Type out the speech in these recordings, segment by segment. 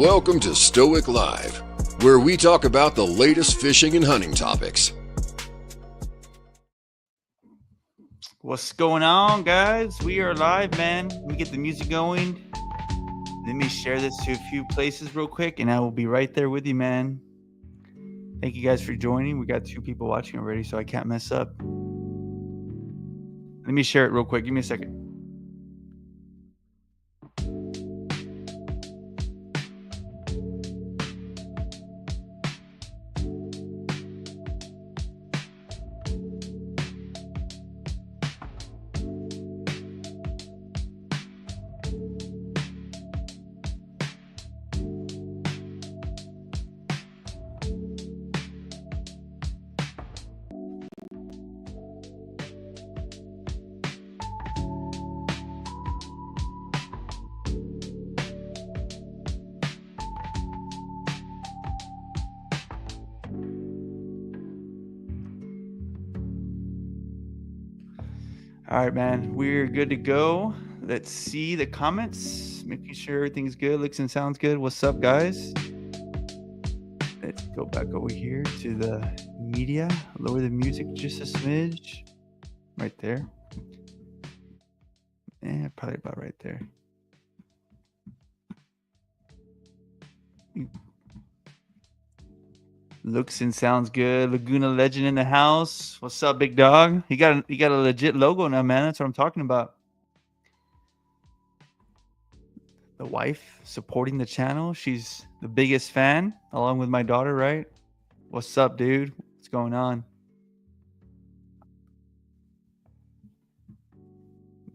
Welcome to Stoic Live, where we talk about the latest fishing and hunting topics. What's going on, guys? We are live, man. Let me get the music going. Let me share this to a few places real quick, and I will be right there with you, man. Thank you guys for joining. We got 2 people watching already, so I can't mess up. Let me share it real quick. Give me a second. All right, man. We're good to go. Let's see the comments. Making sure everything's good, looks and sounds good. What's up, guys? Let's go back over here to the media. Lower the music just a smidge. Right there. Probably about right there. Looks and sounds good. Laguna Legend in the house. What's up, big dog? You got a legit logo now, man. That's what I'm talking about. The wife supporting the channel. She's the biggest fan, along with my daughter, right? What's up, dude? What's going on?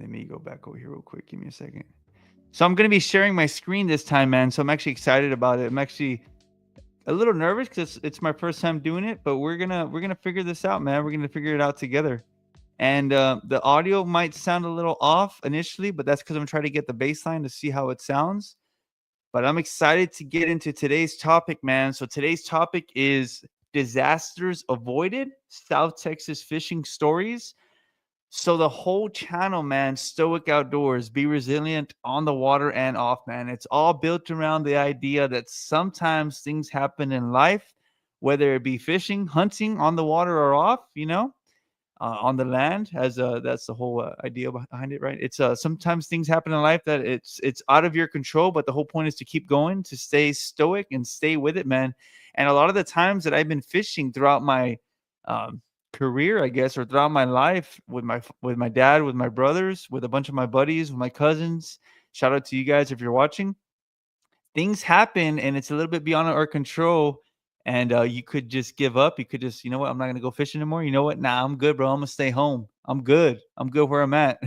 Let me go back over here real quick. Give me a second. So I'm going to be sharing my screen this time, man. So I'm actually excited about it. I'm actually a little nervous because it's my first time doing it, but we're gonna figure this out, man. We're gonna figure it out together. And the audio might sound a little off initially, but that's because I'm trying to get the baseline to see how it sounds. But I'm excited to get into today's topic, man. So today's topic is disasters avoided, South Texas fishing stories. So the whole channel, man, Stoic Outdoors, be resilient on the water and off, man. It's all built around the idea that sometimes things happen in life, whether it be fishing, hunting, on the water or off, on the land. As that's the whole idea behind it, right? It's sometimes things happen in life that it's out of your control, but the whole point is to keep going, to stay stoic and stay with it, man. And a lot of the times that I've been fishing throughout my career, I guess, or throughout my life with my dad, with my brothers, with a bunch of my buddies, with my cousins. Shout out to you guys if you're watching. Things happen and it's a little bit beyond our control. And you could just give up. You could just, you know what, I'm not going to go fishing anymore. You know what? Nah, I'm good, bro. I'm going to stay home. I'm good. I'm good where I'm at.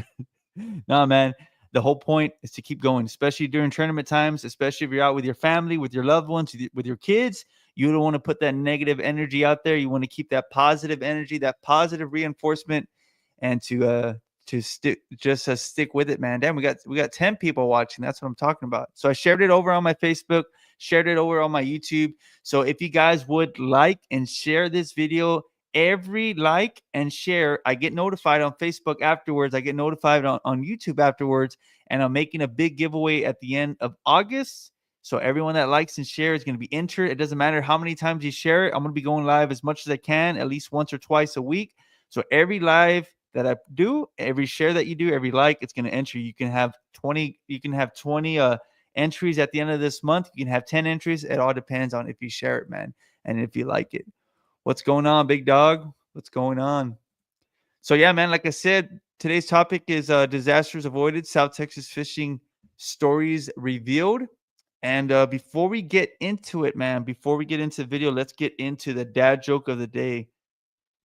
Nah, man. The whole point is to keep going, especially during tournament times, especially if you're out with your family, with your loved ones, with your kids. You don't want to put that negative energy out there. You want to keep that positive energy, that positive reinforcement, and to stick with it, man. Damn, we got 10 people watching. That's what I'm talking about. So I shared it over on my Facebook, shared it over on my YouTube. So if you guys would like and share this video, every like and share, I get notified on Facebook afterwards. I get notified on YouTube afterwards, and I'm making a big giveaway at the end of August. So everyone that likes and shares is going to be entered. It doesn't matter how many times you share it. I'm going to be going live as much as I can, at least once or twice a week. So every live that I do, every share that you do, every like, it's going to enter. You can have 20. You can have 20 entries at the end of this month. You can have 10 entries. It all depends on if you share it, man, and if you like it. What's going on, big dog? What's going on? So yeah, man. Like I said, today's topic is disasters avoided, South Texas fishing stories revealed. And before we get into it, man, before we get into the video, let's get into the dad joke of the day.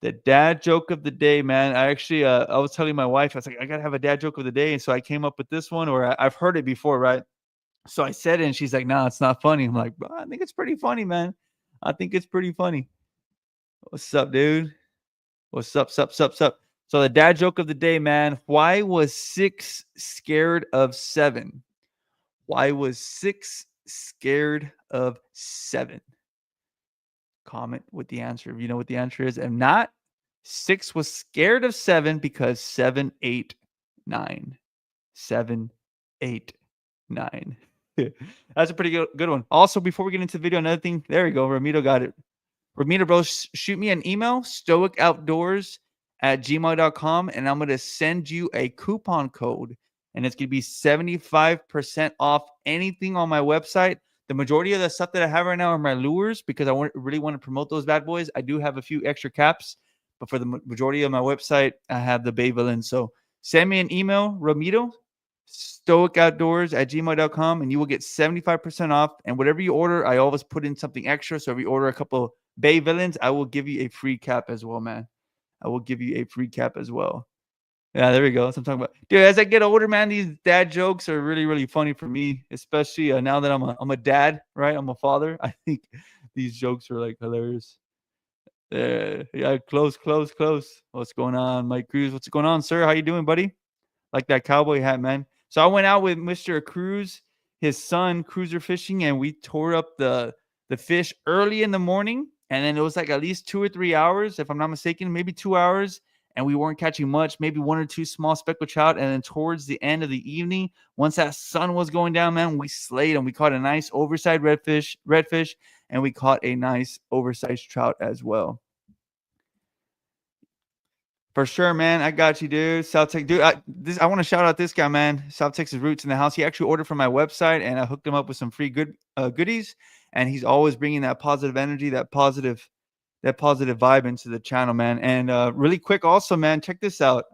The dad joke of the day, man. I actually, I was telling my wife, I was like, I got to have a dad joke of the day. And so I came up with this one, or I've heard it before, right? So I said it, and she's like, no, it's not funny. I'm like, I think it's pretty funny, man. I think it's pretty funny. What's up, dude? What's up, sup? So the dad joke of the day, man. Why was 6 scared of 7? Why was 6 scared of 7? Comment with the answer if you know what the answer is. And not, 6 was scared of 7 because 7, 8, 9. 7, 8, 9. That's a pretty good one. Also, before we get into the video, another thing. There we go. Ramito got it. Ramito, bro, shoot me an email, stoicoutdoors@gmail.com, and I'm going to send you a coupon code, and it's going to be 75% off anything on my website. The majority of the stuff that I have right now are my lures because I really want to promote those bad boys. I do have a few extra caps, but for the majority of my website, I have the Bay Villain. So send me an email, Ramito, stoicoutdoors@gmail.com, and you will get 75% off. And whatever you order, I always put in something extra. So if you order a couple Bay Villains, I will give you a free cap as well, man. I will give you a free cap as well. Yeah, there we go. That's what I'm talking about. Dude, as I get older, man, these dad jokes are really, really funny for me, especially now that I'm a dad, right? I'm a father. I think these jokes are like hilarious. Yeah, close. What's going on, Mike Cruz? What's going on, sir? How you doing, buddy? Like that cowboy hat, man. So I went out with Mr. Cruz, his son, cruiser fishing, and we tore up the fish early in the morning. And then it was like at least 2 or 3 hours, if I'm not mistaken, maybe 2 hours. And we weren't catching much, maybe 1 or 2 small speckled trout. And then towards the end of the evening, once that sun was going down, man, we slayed and we caught a nice oversized redfish, and we caught a nice oversized trout as well. For sure, man. I got you, dude. South Texas, dude. I want to shout out this guy, man. South Texas Roots in the house. He actually ordered from my website, and I hooked him up with some free goodies. And he's always bringing that positive energy, that positive vibe into the channel, man. And really quick, also, man, check this out.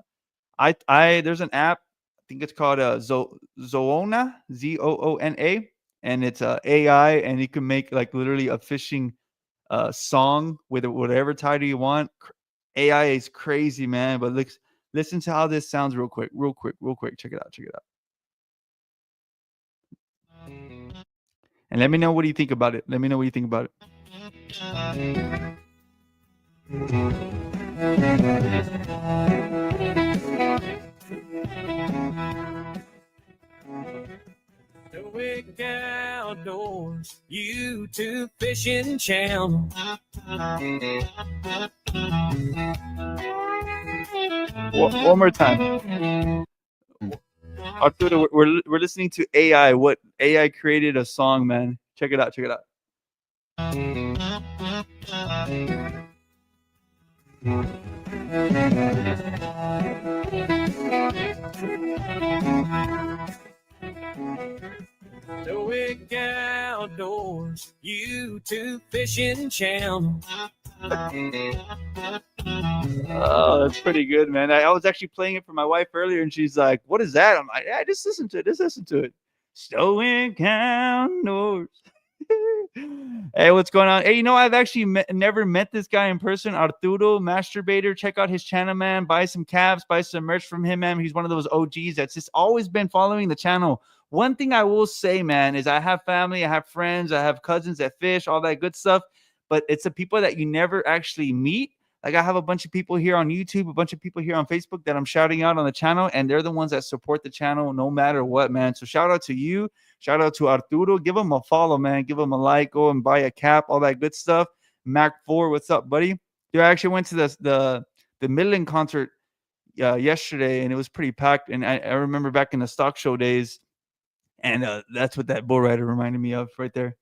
There's an app. I think it's called Zoona, Zoona, and it's AI, and you can make like literally a fishing song with whatever title you want. AI is crazy, man. But listen to how this sounds real quick. Check it out. And let me know what you think about it. Stoic Outdoors YouTube fishing channel. One more time. Arturo, we're listening to AI. What AI created a song, man. Check it out. Stoic Outdoors YouTube fishing channel. Oh, that's pretty good, man. I was actually playing it for my wife earlier, and she's like, "What is that?" I'm like, "Yeah, just listen to it. Stoic Outdoors." Hey, what's going on? Hey, I've actually never met this guy in person. Arturo Masturbator. Check out his channel, man. Buy some caps, buy some merch from him, man. He's one of those OGs that's just always been following the channel. One thing I will say, man, is I have family, I have friends, I have cousins that fish, all that good stuff. But it's the people that you never actually meet. Like I have a bunch of people here on YouTube, a bunch of people here on Facebook that I'm shouting out on the channel, and they're the ones that support the channel no matter what, man. So shout out to you. Shout out to Arturo. Give him a follow, man. Give him a like. Go and buy a cap, all that good stuff. Mac4, what's up, buddy? Dude, I actually went to the Midland concert yesterday, and it was pretty packed. And I remember back in the stock show days, and that's what that bull rider reminded me of right there.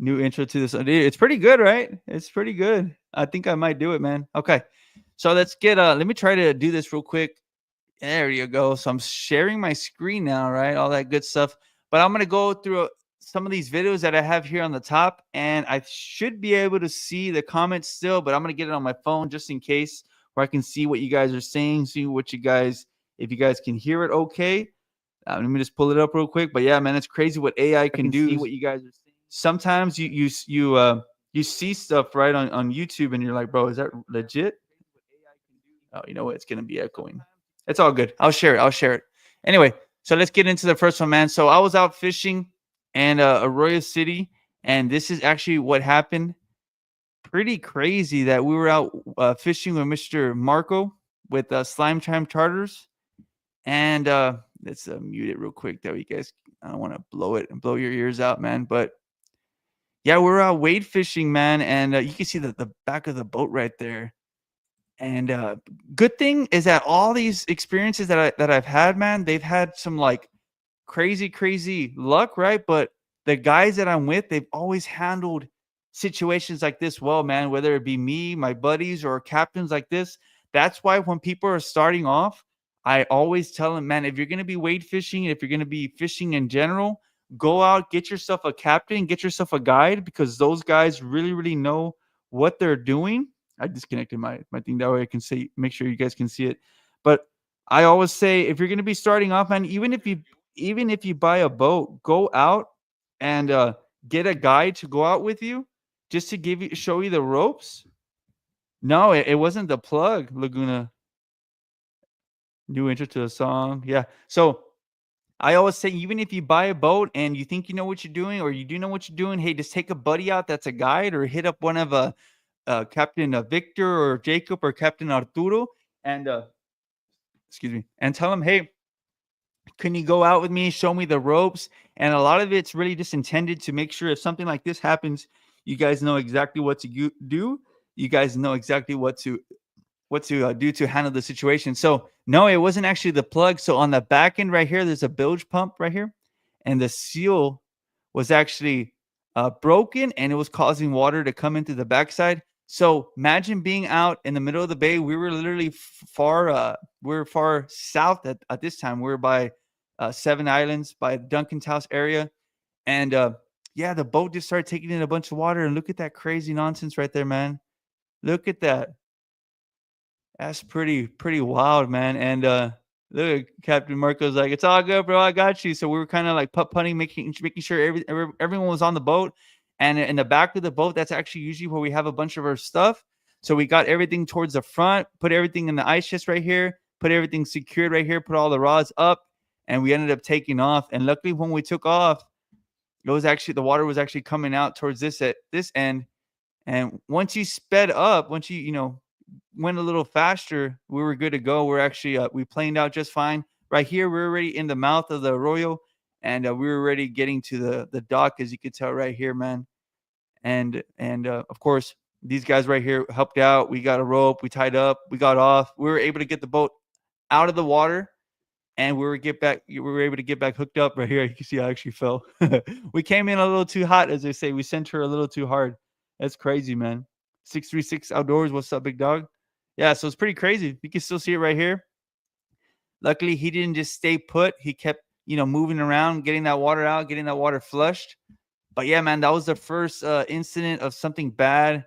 New intro to this. It's pretty good, right? It's pretty good. I think I might do it, man. Okay. So let's let me try to do this real quick. There you go. So I'm sharing my screen now, right? All that good stuff. But I'm going to go through some of these videos that I have here on the top, and I should be able to see the comments still, but I'm going to get it on my phone just in case, where I can see what you guys are saying, see what if you guys can hear it okay. Let me just pull it up real quick. But yeah, man, it's crazy what AI can do. See what you guys are saying. Sometimes you see stuff right on YouTube, and you're like, bro, is that legit? Oh, you know what? It's going to be echoing. It's all good. I'll share it. Anyway, so let's get into the first one, man. So I was out fishing in Arroyo City, and this is actually what happened. Pretty crazy that we were out fishing with Mr. Marco with Slime Time Charters. And let's mute it real quick. That way, you guys, I don't want to blow your ears out, man. But yeah, we're out wade fishing, man. And you can see the back of the boat right there. And good thing is that all these experiences that I've had, man, they've had some like crazy luck, right? But the guys that I'm with, they've always handled situations like this well, man, whether it be me, my buddies, or captains like this. That's why when people are starting off, I always tell them, man, if you're going to be wade fishing, if you're going to be fishing in general, go out, get yourself a captain, get yourself a guide, because those guys really know what they're doing. I disconnected my thing that way I can see, make sure you guys can see it. But I always say, if you're going to be starting off, man, even if you buy a boat, go out and get a guide to go out with you, just to show you the ropes. No, it wasn't the plug, Laguna. New intro to the song. Yeah. So I always say, even if you buy a boat and you think you know what you're doing, or you do know what you're doing, hey, just take a buddy out that's a guide, or hit up one of Captain Victor or Jacob or Captain Arturo, and excuse me, and tell them, hey, can you go out with me, show me the ropes? And a lot of it's really just intended to make sure if something like this happens, you guys know exactly what to do. You guys know exactly what to do to handle the situation. So no, it wasn't actually the plug. So on the back end right here, there's a bilge pump right here, and the seal was actually broken, and it was causing water to come into the backside. So imagine being out in the middle of the bay. We were literally far south at this time. We were by Seven Islands, by Duncan's house area. And yeah, the boat just started taking in a bunch of water. And look at that crazy nonsense right there, man. Look at that. That's pretty wild, man. And look, Captain Marco's like, it's all good, bro. I got you. So we were kind of like putt-putting, making sure everyone was on the boat. And in the back of the boat, that's actually usually where we have a bunch of our stuff. So we got everything towards the front, put everything in the ice chest right here, put everything secured right here, put all the rods up, and we ended up taking off. And luckily, when we took off, it was actually, the water was actually coming out towards this end. And once you sped up, once you went a little faster, we were good to go. We're actually we planed out just fine. Right here, we're already in the mouth of the arroyo, and we were already getting to the dock, as you could tell right here, man. And of course, these guys right here helped out. We got a rope, we tied up, we got off. We were able to get the boat out of the water, and we were able to get back hooked up right here. You can see I actually fell. We came in a little too hot, as they say. We sent her a little too hard. That's crazy, man. 636 Outdoors. What's up, big dog? Yeah, so it's pretty crazy. You can still see it right here. Luckily, he didn't just stay put. He kept, moving around, getting that water out, getting that water flushed. But yeah, man, that was the first incident of something bad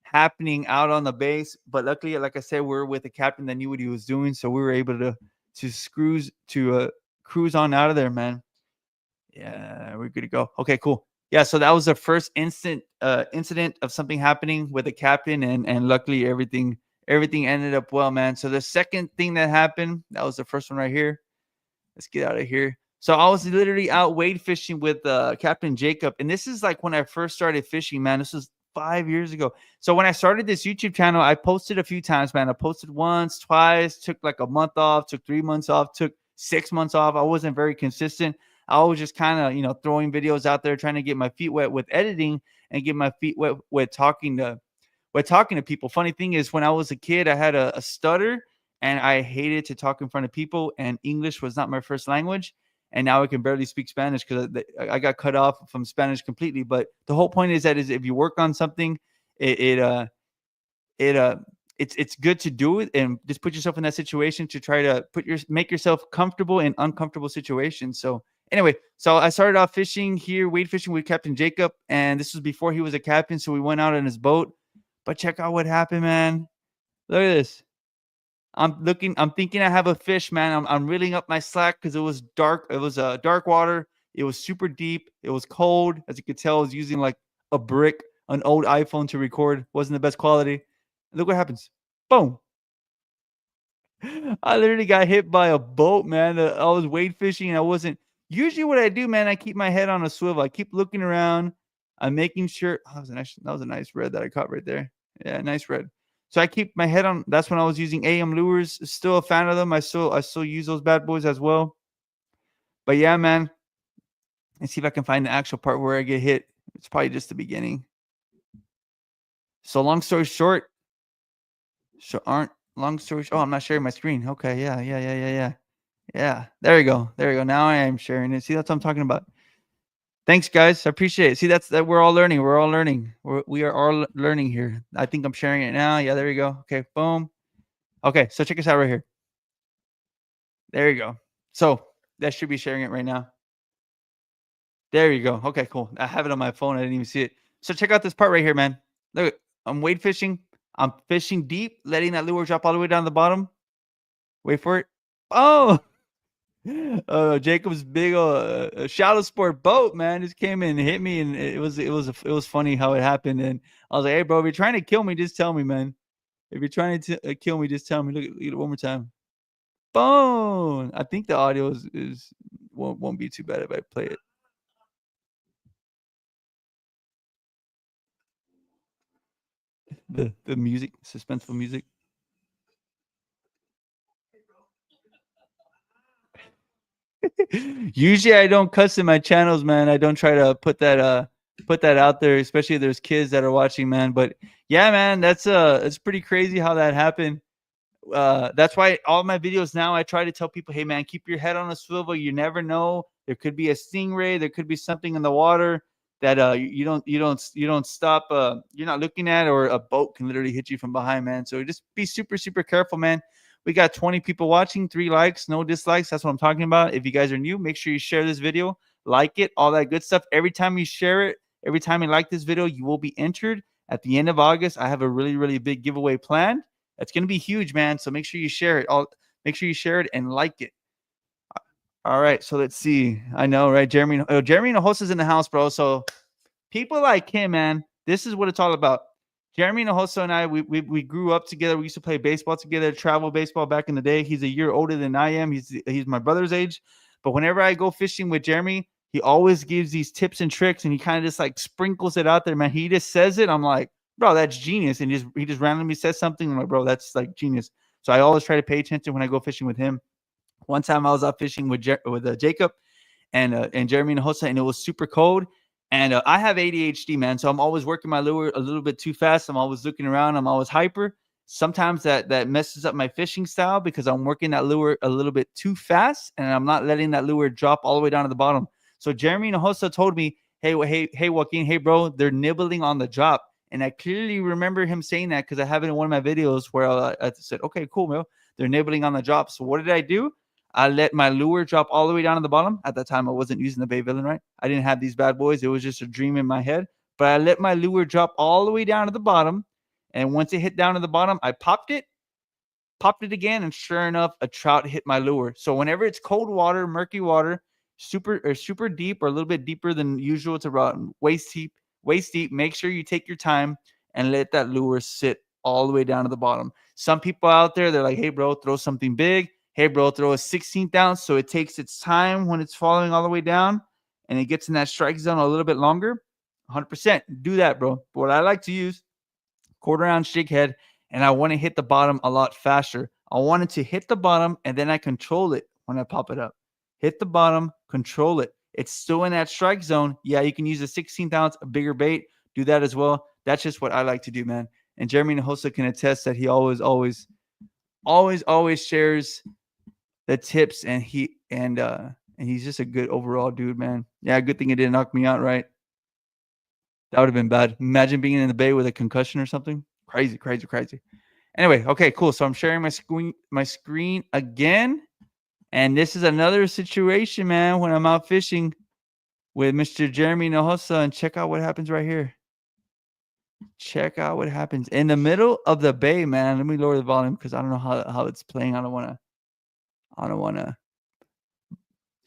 happening out on the base. But luckily, like I said, we're with a captain that knew what he was doing, so we were able to cruise on out of there, man. Yeah, we're good to go. Okay, cool. Yeah, so that was the first incident of something happening with the captain, and luckily everything ended up well, man. So the second thing that happened, that was the first one right here. Let's get out of here. So I was literally out wade fishing with Captain Jacob, and this is like when I first started fishing, man. This was 5 years ago. So when I started this YouTube channel, I posted a few times, man. I posted once, twice, took like a month off, took 3 months off, took 6 months off. I wasn't very consistent. I was just kind of, throwing videos out there, trying to get my feet wet with editing and get my feet wet with talking to people. Funny thing is, when I was a kid, I had a stutter, and I hated to talk in front of people, and English was not my first language. And now I can barely speak Spanish because I got cut off from Spanish completely. But the whole point is if you work on something, it's good to do it, and just put yourself in that situation to try to make yourself comfortable in uncomfortable situations. So anyway, so I started off fishing here, wade fishing with Captain Jacob, and this was before he was a captain. So we went out on his boat. But check out what happened, man. Look at this. I'm thinking I have a fish, man. I'm reeling up my slack because it was dark. It was dark water. It was super deep. It was cold. As you could tell, I was using like a brick, an old iPhone to record. Wasn't the best quality. Look what happens. Boom. I literally got hit by a boat, man. I was wade fishing, and I wasn't. Usually what I do, man, I keep my head on a swivel. I keep looking around. I'm making sure. Oh, that was a nice red that I caught right there. Yeah, nice red. So I keep my head on. That's when I was using AM lures. Still a fan of them. I still use those bad boys as well. But yeah, man. Let's see if I can find the actual part where I get hit. It's probably just the beginning. So long story short. Oh, I'm not sharing my screen. Okay, yeah. Yeah, there you go. There you go. Now I am sharing it. See, that's what I'm talking about. Thanks, guys. I appreciate it. See, that's that we're all learning. We're all learning. We are all learning here. I think I'm sharing it now. Yeah, there you go. Okay, boom. Okay, so check us out right here. There you go. So that should be sharing it right now. There you go. Okay, cool. I have it on my phone. I didn't even see it. So check out this part right here, man. Look, I'm wade fishing. I'm fishing deep, letting that lure drop all the way down the bottom. Wait for it. Oh, Jacob's big shallow sport boat, man, just came in and hit me, and it was funny how it happened. And I was like, "Hey, bro, if you're trying to kill me, just tell me, man. If you're trying to kill me, just tell me." Look at it one more time. Boom! I think the audio is won't be too bad if I play it. The music, suspenseful music. Usually I don't cuss in my channels, man. I don't try to put that out there, especially if there's kids that are watching, man. But yeah, man, that's it's pretty crazy how that happened. That's why all my videos now I try to tell people, hey man, keep your head on a swivel. You never know. There could be a stingray, there could be something in the water that you don't stop you're not looking at, or a boat can literally hit you from behind, man. So just be super, super careful, man. We got 20 people watching, 3 likes, no dislikes. That's what I'm talking about. If you guys are new, make sure you share this video, like it, all that good stuff. Every time you share it, every time you like this video, you will be entered. At the end of August, I have a really, really big giveaway planned. It's going to be huge, man. So make sure you share it. Make sure you share it and like it. All right. So let's see. I know, right? Jeremy Nahosa's in the house, bro. So people like him, man. This is what it's all about. Jeremy Nahosa and I, we grew up together. We used to play baseball together, travel baseball back in the day. He's a year older than I am. He's my brother's age. But whenever I go fishing with Jeremy, he always gives these tips and tricks, and he kind of just like sprinkles it out there, man. He just says it. I'm like, bro, that's genius. And he just randomly says something. I'm like, bro, that's like genius. So I always try to pay attention when I go fishing with him. One time I was out fishing with Jacob and Jeremy Nahosa, and it was super cold. And I have ADHD, man, so I'm always working my lure a little bit too fast. I'm always looking around. I'm always hyper. Sometimes that messes up my fishing style because I'm working that lure a little bit too fast, and I'm not letting that lure drop all the way down to the bottom. So Jeremy Nahosa told me, hey, Joaquin, hey, bro, they're nibbling on the drop. And I clearly remember him saying that because I have it in one of my videos where I said, okay, cool, bro. They're nibbling on the drop. So what did I do? I let my lure drop all the way down to the bottom. At that time, I wasn't using the Bay Villain, right? I didn't have these bad boys. It was just a dream in my head. But I let my lure drop all the way down to the bottom. And once it hit down to the bottom, I popped it again, and sure enough, a trout hit my lure. So whenever it's cold water, murky water, super deep or a little bit deeper than usual, it's around waist deep, make sure you take your time and let that lure sit all the way down to the bottom. Some people out there, they're like, hey, bro, throw something big. Hey, bro, throw a 16th ounce so it takes its time when it's falling all the way down and it gets in that strike zone a little bit longer. 100% do that, bro. But what I like to use, quarter ounce jig head, and I want to hit the bottom a lot faster. I want it to hit the bottom, and then I control it when I pop it up. Hit the bottom, control it. It's still in that strike zone. Yeah, you can use a 16th ounce, a bigger bait. Do that as well. That's just what I like to do, man. And Jeremy Nahosa can attest that he always shares the tips, and he's just a good overall dude, man. Yeah, good thing it didn't knock me out, right? That would have been bad. Imagine being in the bay with a concussion or something. Crazy. Anyway, okay, cool. So I'm sharing my screen again. And this is another situation, man, when I'm out fishing with Mr. Jeremy Nahosa, and check out what happens right here. Check out what happens in the middle of the bay, man. Let me lower the volume because I don't know how it's playing. I don't want to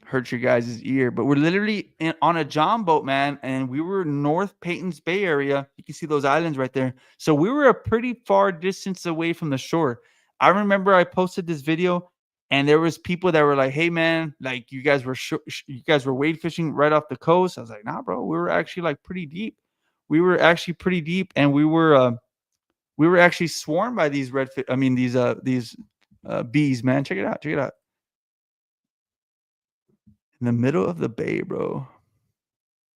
hurt your guys' ear, but we're literally on a John boat, man, and we were North Payton's Bay area. You can see those islands right there. So we were a pretty far distance away from the shore. I remember I posted this video, and there was people that were like, "Hey, man, like you guys were wade fishing right off the coast." I was like, "Nah, bro, we were actually like pretty deep. We were actually pretty deep, and we were actually swarmed by these redfish. I mean, these bees, man. Check it out. In the middle of the bay, bro.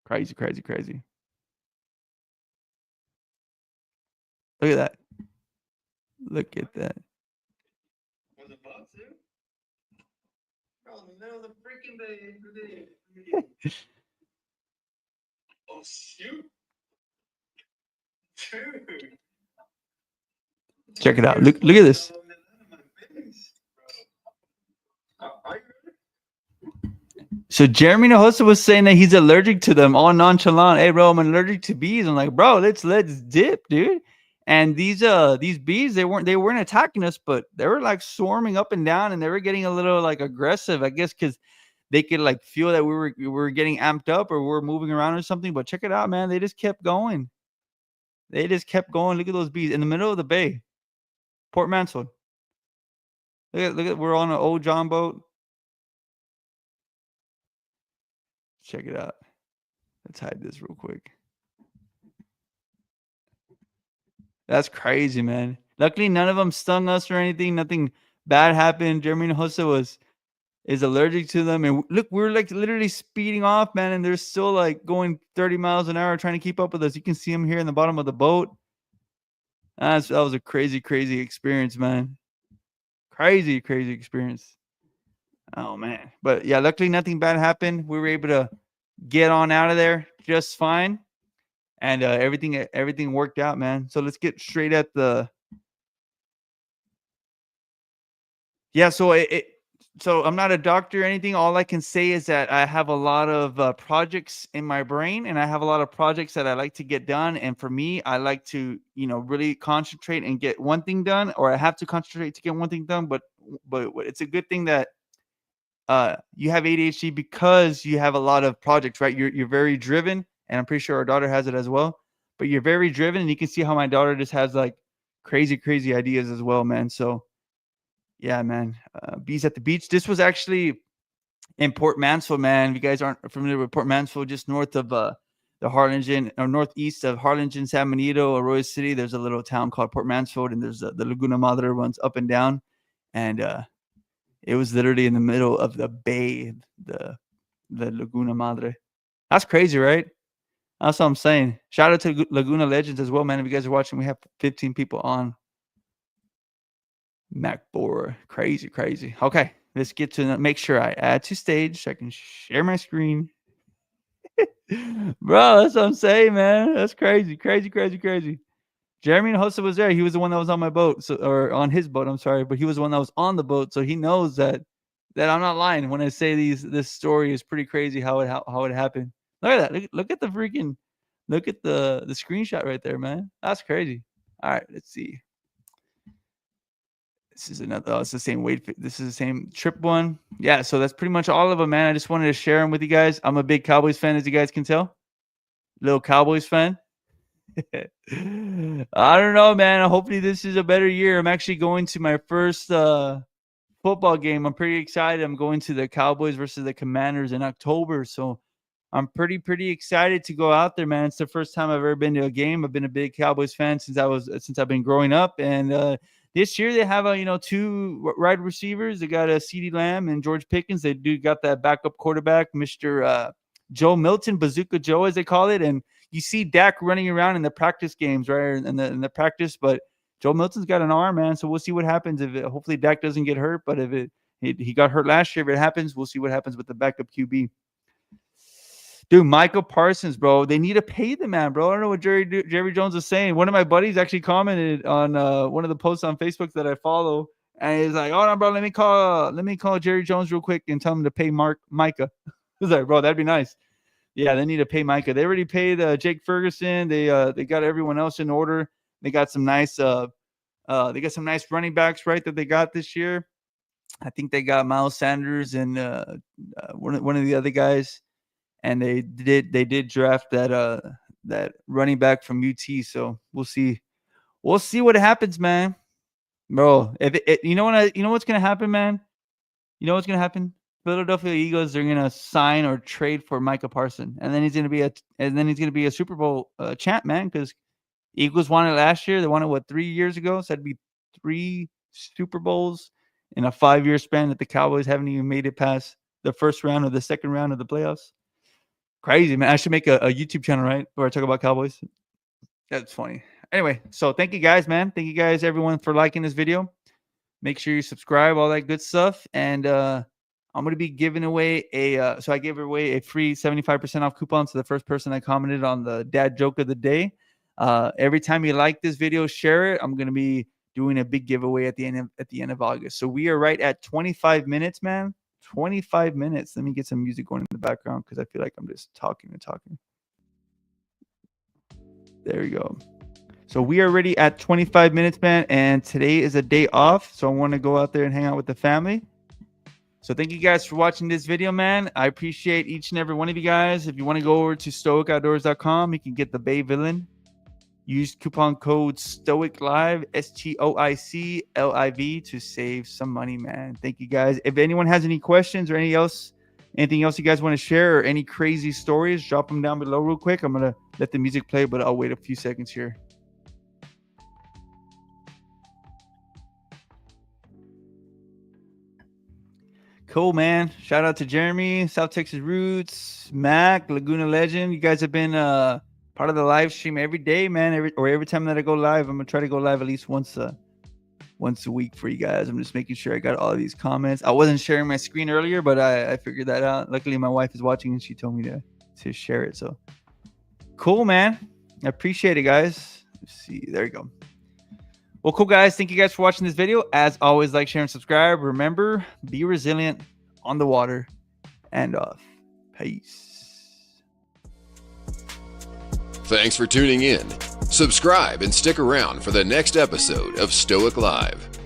Crazy. Look at that. Look at that. Oh, shoot. Dude. Check it out. Look at this. So Jeremy Nahosa was saying that he's allergic to them, all nonchalant. Hey, bro, I'm allergic to bees. I'm like, bro, let's dip, dude. And these bees, they weren't attacking us, but they were like swarming up and down, and they were getting a little like aggressive, I guess, because they could like feel that we were getting amped up or we're moving around or something. But check it out, man. They just kept going. They just kept going. Look at those bees in the middle of the bay, Port Mansfield. Look at we're on an old John boat. Check it out. Let's hide this real quick. That's crazy, man. Luckily, none of them stung us or anything. Nothing bad happened. Jeremy Nahosa is allergic to them. And look, we're like literally speeding off, man. And they're still like going 30 miles an hour trying to keep up with us. You can see them here in the bottom of the boat. That was a crazy, crazy experience, man. Crazy experience. Oh, man. But yeah, luckily nothing bad happened. We were able to get on out of there just fine. And everything worked out, man. So let's get straight at the. Yeah, so so I'm not a doctor or anything. All I can say is that I have a lot of projects in my brain, and I have a lot of projects that I like to get done. And for me, I like to, really concentrate and get one thing done, or I have to concentrate to get one thing done. But it's a good thing that you have ADHD because you have a lot of projects, right? You're very driven, and I'm pretty sure our daughter has it as well. But you're very driven, and you can see how my daughter just has like crazy ideas as well, man. So yeah, man. Bees at the beach. This was actually in Port Mansfield, man. If you guys aren't familiar with Port Mansfield, just north of the Harlingen, or northeast of Harlingen, San Benito, Arroyo City, there's a little town called Port Mansfield, and there's the Laguna Madre runs up and down, and it was literally in the middle of the bay, the Laguna Madre. That's crazy, right? That's what I'm saying. Shout out to Laguna Legends as well, man. If you guys are watching, we have 15 people on. MacBoard. Crazy. Okay, let's get to make sure I add to stage so I can share my screen. Bro, that's what I'm saying, man. That's crazy. Jeremy Nahosa was there. He was the one that was on my boat, or on his boat. I'm sorry, but he was the one that was on the boat, so he knows that I'm not lying when I say this story is pretty crazy how it happened. Look at that. Look at the freaking. Look at the screenshot right there, man. That's crazy. All right, let's see. This is another. Oh, it's the same weight. This is the same trip one. Yeah, so that's pretty much all of them, man. I just wanted to share them with you guys. I'm a big Cowboys fan, as you guys can tell. Little Cowboys fan. I don't know, man. Hopefully this is a better year. I'm actually going to my first football game. I'm pretty excited. I'm going to the Cowboys versus the Commanders in October, so I'm pretty excited to go out there, man. It's the first time I've ever been to a game. I've been a big Cowboys fan since I've been growing up, and this year they have two wide receivers. They got a CeeDee Lamb and George Pickens. They got that backup quarterback, Mr. Joe Milton, Bazooka Joe as they call it, and you see Dak running around in the practice games, right? In the practice, but Joe Milton's got an arm, man. So we'll see what happens hopefully Dak doesn't get hurt. But if he got hurt last year, if it happens, we'll see what happens with the backup QB. Dude, Michael Parsons, bro. They need to pay the man, bro. I don't know what Jerry Jones is saying. One of my buddies actually commented on one of the posts on Facebook that I follow, and he's like, "Oh no, bro, let me call Jerry Jones real quick and tell him to pay Micah." I was like, "Bro, that'd be nice." Yeah, they need to pay Micah. They already paid Jake Ferguson. They got everyone else in order. They got some nice running backs, right, that they got this year. I think they got Miles Sanders and one of the other guys. And they did draft that running back from UT. So we'll see what happens, man. Bro, you know what's gonna happen, man. You know what's gonna happen? Philadelphia Eagles are gonna sign or trade for Micah Parsons, and then he's gonna be a Super Bowl champ, man. Because Eagles won it last year. They won it 3 years ago. So that'd be 3 Super Bowls in a 5-year span that the Cowboys haven't even made it past the first round or the second round of the playoffs. Crazy, man. I should make a YouTube channel, right, where I talk about Cowboys. That's funny. Anyway, so thank you guys, man. Thank you guys, everyone, for liking this video. Make sure you subscribe, all that good stuff. And I'm going to be giving away so I gave away a free 75% off coupon to the first person that commented on the dad joke of the day. Every time you like this video, share it. I'm going to be doing a big giveaway at the end of August. So we are right at 25 minutes, man. 25 minutes. Let me get some music going in the background because I feel like I'm just talking and talking. There we go. So we are already at 25 minutes, man. And today is a day off. So I want to go out there and hang out with the family. So thank you guys for watching this video, man. I appreciate each and every one of you guys. If you want to go over to stoicoutdoors.com, you can get the Bay Villain. Use coupon code STOICLIVE, STOICLIV, to save some money, man. Thank you guys. If anyone has any questions or anything else you guys want to share or any crazy stories, drop them down below real quick. I'm going to let the music play, but I'll wait a few seconds here. Cool, man. Shout out to Jeremy, South Texas Roots, Mac, Laguna Legend. You guys have been part of the live stream every day, man. Every time that I go live, I'm gonna try to go live at least once a week for you guys. I'm just making sure I got all of these comments. I wasn't sharing my screen earlier, but I figured that out. Luckily, my wife is watching and she told me to share it. So cool, man. I appreciate it, guys. Let's see. There you go. Well, cool, guys. Thank you guys for watching this video. As always, like, share, and subscribe. Remember, be resilient on the water and off. Peace. Thanks for tuning in. Subscribe and stick around for the next episode of Stoic Live.